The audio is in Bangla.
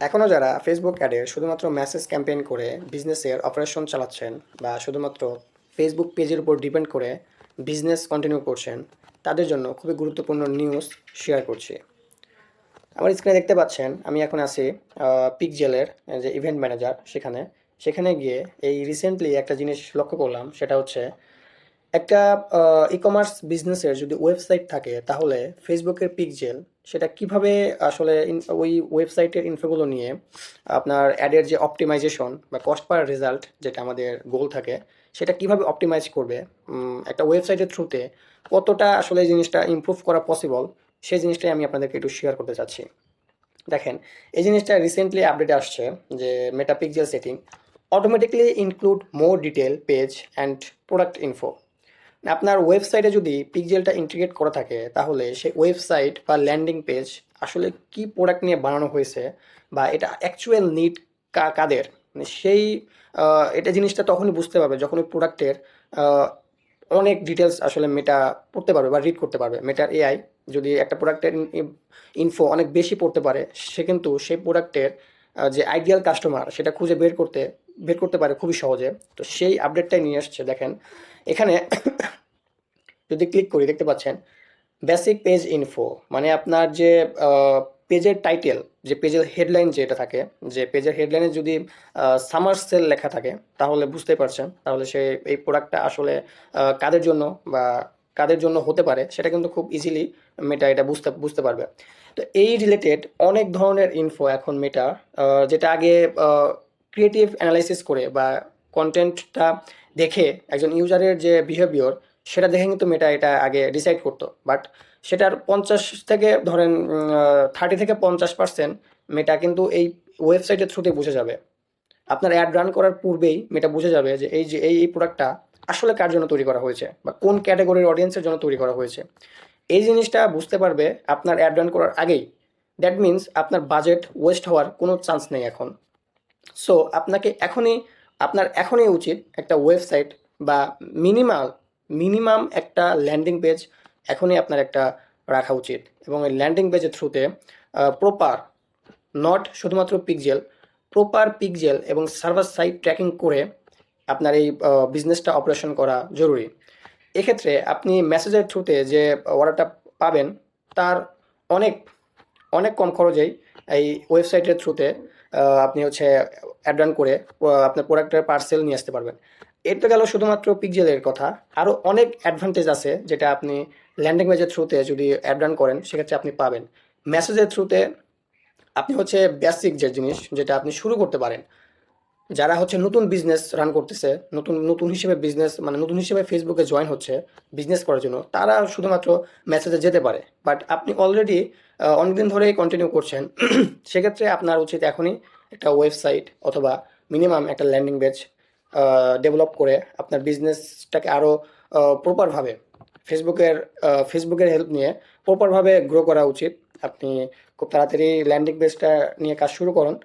এখনও যারা ফেসবুক অ্যাডে শুধুমাত্র মেসেজ ক্যাম্পেইন করে বিজনেসের অপারেশন চালাচ্ছেন বা শুধুমাত্র ফেসবুক পেজের উপর ডিপেন্ড করে বিজনেস কন্টিনিউ করছেন, তাদের জন্য খুবই গুরুত্বপূর্ণ নিউজ শেয়ার করছি। আমার স্ক্রিনে দেখতে পাচ্ছেন আমি এখন আছি পিকজেলের যে ইভেন্ট ম্যানেজার সেখানে। সেখানে গিয়ে এই রিসেন্টলি একটা জিনিস লক্ষ্য করলাম, সেটা হচ্ছে একটা ই কমার্স বিজনেসের যদি ওয়েবসাইট থাকে তাহলে ফেসবুকের পিকজেল সেটা কিভাবে আসলে ওই ওয়েবসাইটের ইনফোগুলো নিয়ে আপনার অ্যাডের যে অপটিমাইজেশন বা কস্ট পার রেজাল্ট যেটা আমাদের গোল থাকে সেটা কিভাবে অপটিমাইজ করবে, একটা ওয়েবসাইটের থ্রুতে কতটা আসলে এই জিনিসটা ইমপ্রুভ করা পসিবল, সেই জিনিসটাই আমি আপনাদেরকে একটু শেয়ার করতে চাচ্ছি। দেখেন, এই জিনিসটা রিসেন্টলি আপডেট আসছে যে Meta pixel setting automatically include more detail page and product info. আপনার ওয়েবসাইটে যদি পিক্সেলটা ইন্টিগ্রেট করা থাকে তাহলে সেই ওয়েবসাইট বা ল্যান্ডিং পেজ আসলে কি প্রোডাক্ট নিয়ে বানানো হয়েছে বা এটা অ্যাকচুয়াল নিড কাদের, মানে সেই এটা জিনিসটা তখনই বুঝতে পারবে যখন ওই প্রোডাক্টের অনেক ডিটেলস আসলে মেটা পড়তে পারবে বা রিড করতে পারবে। মেটার এআই যদি একটা প্রোডাক্টের ইনফো অনেক বেশি পড়তে পারে, সে কিন্তু সেই প্রোডাক্টের যে আইডিয়াল কাস্টমার সেটা খুঁজে বের করতে পারে খুবই সহজে। তো সেই আপডেটটাই নিয়ে আসছে। দেখেন এখানে যদি ক্লিক করি দেখতে পাচ্ছেন বেসিক পেজ ইনফো, মানে আপনার যে পেজের টাইটেল, যে পেজের হেডলাইন যেটা থাকে, যে পেজের হেডলাইনে যদি সামার সেল লেখা থাকে তাহলে বুঝতেই পারছেন তাহলে সে এই প্রোডাক্টটা আসলে কাদের জন্য বা কাদের জন্য হতে পারে সেটা কিন্তু খুব ইজিলি মেটা এটা বুঝতে বুঝতে পারবে। তো এই রিলেটেড অনেক ধরনের ইনফো এখন মেটা, যেটা আগে ক্রিয়েটিভ অ্যানালাইসিস করে বা কন্টেন্টটা দেখে একজন ইউজারের যে বিহেভিয়র সেটা দেখে কিন্তু মেটা এটা আগে ডিসাইড করতো, বাট সেটার 50 থেকে ধরেন 30 থেকে 50% মেটা কিন্তু এই ওয়েবসাইটের থ্রুতে বুঝে যাবে। আপনার অ্যাড রান করার পূর্বেই মেটা বুঝে যাবে যে এই প্রোডাক্টটা আসলে কার জন্য তৈরি করা হয়েছে বা কোন ক্যাটাগরির অডিয়েন্সের জন্য তৈরি করা হয়েছে। এই জিনিসটা বুঝতে পারবে আপনার অ্যাড রান করার আগেই। দ্যাট মিন্স আপনার বাজেট ওয়েস্ট হওয়ার কোনো চান্স নেই এখন। সো আপনার এখনই উচিত একটা ওয়েবসাইট বা মিনিমাল মিনিমাম একটা ল্যান্ডিং পেজ এখনই আপনার একটা রাখা উচিত, এবং এই ল্যান্ডিং পেজের থ্রুতে প্রপার, নট শুধুমাত্র পিক্সেল, প্রপার পিক্সেল এবং সার্ভার সাইড ট্র্যাকিং করে আপনার এই বিজনেসটা অপারেশন করা জরুরি। এক্ষেত্রে আপনি মেসেজের থ্রুতে যে অর্ডারটা পাবেন তার অনেক অনেক কম খরচেই এই ওয়েবসাইটের থ্রুতে আপনি হচ্ছে অ্যাড রান করে আপনার প্রোডাক্টের পার্সেল নিয়ে আসতে পারবেন। এর তো গেল শুধুমাত্র পিক্সেলের কথা, আরও অনেক অ্যাডভান্টেজ আছে যেটা আপনি ল্যান্ডিং পেজের থ্রুতে যদি অ্যাড রান করেন সেক্ষেত্রে আপনি পাবেন। মেসেজের থ্রুতে আপনি হচ্ছে বেসিক যে জিনিস যেটা আপনি শুরু করতে পারেন, যারা হচ্ছে নতুন বিজনেস রান করতেছে, নতুন নতুন হিসেবে বিজনেস মানে নতুন হিসেবে ফেসবুকে জয়েন হচ্ছে বিজনেস করার জন্য, তারা শুধুমাত্র মেসেজে যেতে পারে। বাট আপনি অলরেডি অনেকদিন ধরেই কন্টিনিউ করছেন সেক্ষেত্রে আপনার উচিত এখনই একটা ওয়েবসাইট অথবা মিনিমাম একটা ল্যান্ডিং পেজ ডেভেলপ করে আপনার বিজনেসটাকে আরও প্রপারভাবে ফেসবুকের ফেসবুকের হেল্প নিয়ে প্রপারভাবে গ্রো করা উচিত। আপনি খুব তাড়াতাড়ি ল্যান্ডিং পেজটা নিয়ে কাজ শুরু করুন।